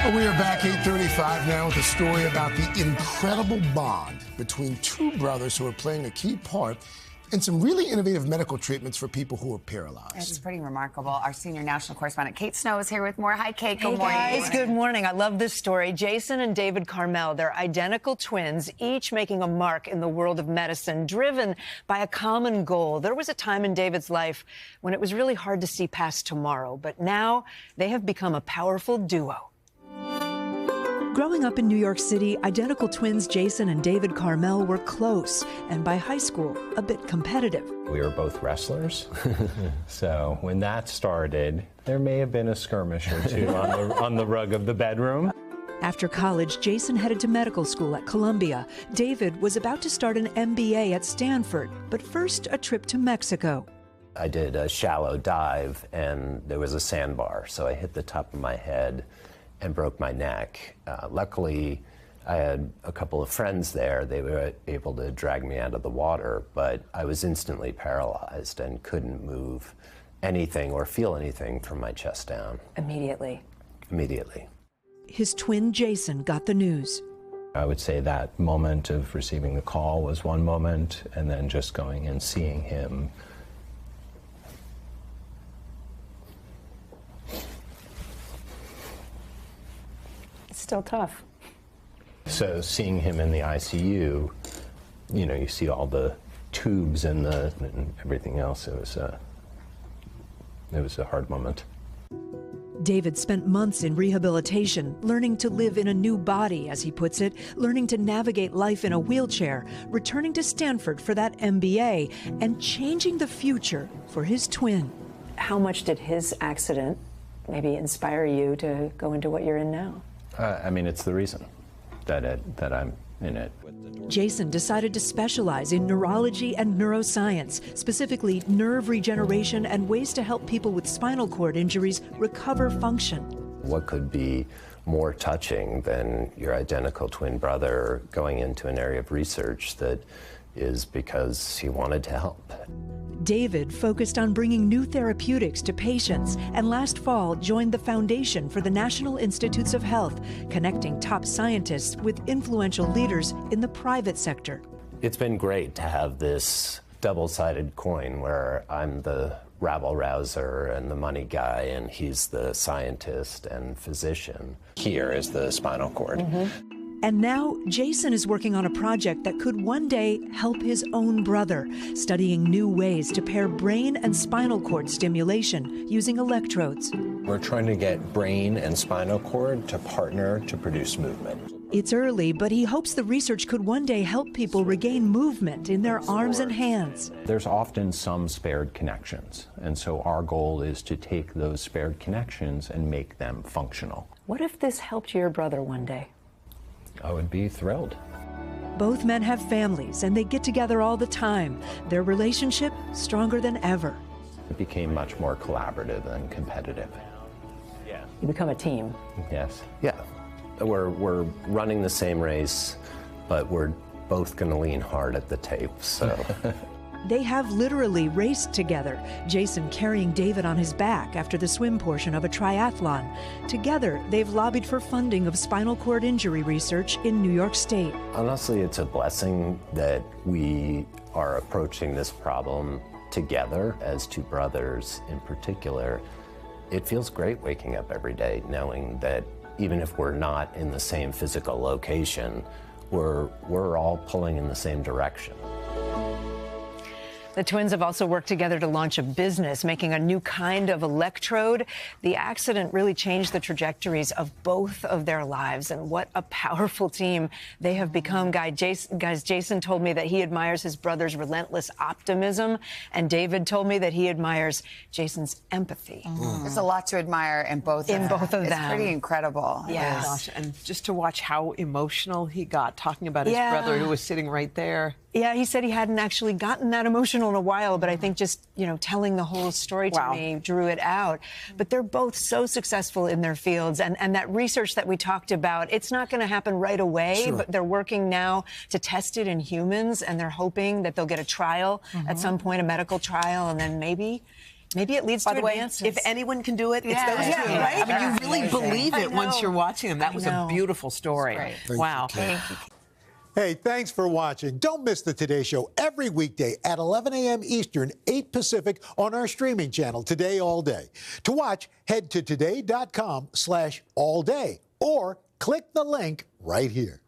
We are back 8:35 now with a story about the incredible bond between two brothers who are playing a key part in some really innovative medical treatments for people who are paralyzed. It's pretty remarkable. Our senior national correspondent Kate Snow is here with more. Hi, Kate. Good morning. Hey, guys. Good morning. I love this story. Jason and David Carmel, they're identical twins, each making a mark in the world of medicine, driven by a common goal. There was a time in David's life when it was really hard to see past tomorrow, but now they have become a powerful duo. Growing up in New York City, identical twins Jason and David Carmel were close, and by high school, a bit competitive. We were both wrestlers, so when that started, there may have been a skirmish or two on the rug of the bedroom. After college, Jason headed to medical school at Columbia. David was about to start an MBA at Stanford, but first a trip to Mexico. I did a shallow dive, and there was a sandbar, so I hit the top of my head and broke my neck. Luckily, I had a couple of friends there. They were able to drag me out of the water, but I was instantly paralyzed and couldn't move anything or feel anything from my chest down. Immediately. His twin Jason got the news. I would say that moment of receiving the call was one moment, and then just going and seeing him. Still tough. So seeing him in the ICU, you know, you see all the tubes and everything else. It was a hard moment. David spent months in rehabilitation, learning to live in a new body, as he puts it, learning to navigate life in a wheelchair, returning to Stanford for that MBA, and changing the future for his twin. How much did his accident maybe inspire you to go into what you're in now? I mean, it's the reason that I'm in it. Jason decided to specialize in neurology and neuroscience, specifically nerve regeneration and ways to help people with spinal cord injuries recover function. What could be more touching than your identical twin brother going into an area of research that is because he wanted to help? David focused on bringing new therapeutics to patients, and last fall joined the Foundation for the National Institutes of Health, connecting top scientists with influential leaders in the private sector. It's been great to have this double-sided coin where I'm the rabble-rouser and the money guy, and he's the scientist and physician. Here is the spinal cord. And now, Jason is working on a project that could one day help his own brother, studying new ways to pair brain and spinal cord stimulation using electrodes. We're trying to get brain and spinal cord to partner to produce movement. It's early, but he hopes the research could one day help people regain movement in their arms and hands. There's often some spared connections, and so our goal is to take those spared connections and make them functional. What if this helped your brother one day? I would be thrilled. Both men have families, and they get together all the time. Their relationship stronger than ever. It became much more collaborative and competitive. You become a team. Yes. Yeah. We're running the same race, but we're both going to lean hard at the tape, so. They have literally raced together, Jason carrying David on his back after the swim portion of a triathlon. Together, they've lobbied for funding of spinal cord injury research in New York State. Honestly, it's a blessing that we are approaching this problem together as two brothers in particular. It feels great waking up every day knowing that even if we're not in the same physical location, we're all pulling in the same direction. The twins have also worked together to launch a business, making a new kind of electrode. The accident really changed the trajectories of both of their lives, and what a powerful team they have become. Jason told me that he admires his brother's relentless optimism, and David told me that he admires Jason's empathy. There's a lot to admire in both of them. It's pretty incredible. Yes. Gosh, and just to watch how emotional he got talking about his brother who was sitting right there. Yeah, he said he hadn't actually gotten that emotional in a while, but I think just, telling the whole story to me drew it out. But they're both so successful in their fields, and that research that we talked about, it's not going to happen right away, but they're working now to test it in humans, and they're hoping that they'll get a trial at some point, a medical trial, and then maybe Maybe it leads By to the way, advances. if anyone can do it, it's Yeah. those two. Yeah, Right? I mean, you really amazing. believe it once you're watching them. That was a beautiful story. Wow. Thank you. Hey, thanks for watching. Don't miss the Today Show every weekday at 11 a.m. Eastern, 8 Pacific on our streaming channel, Today All Day. To watch, head to today.com/allday or click the link right here.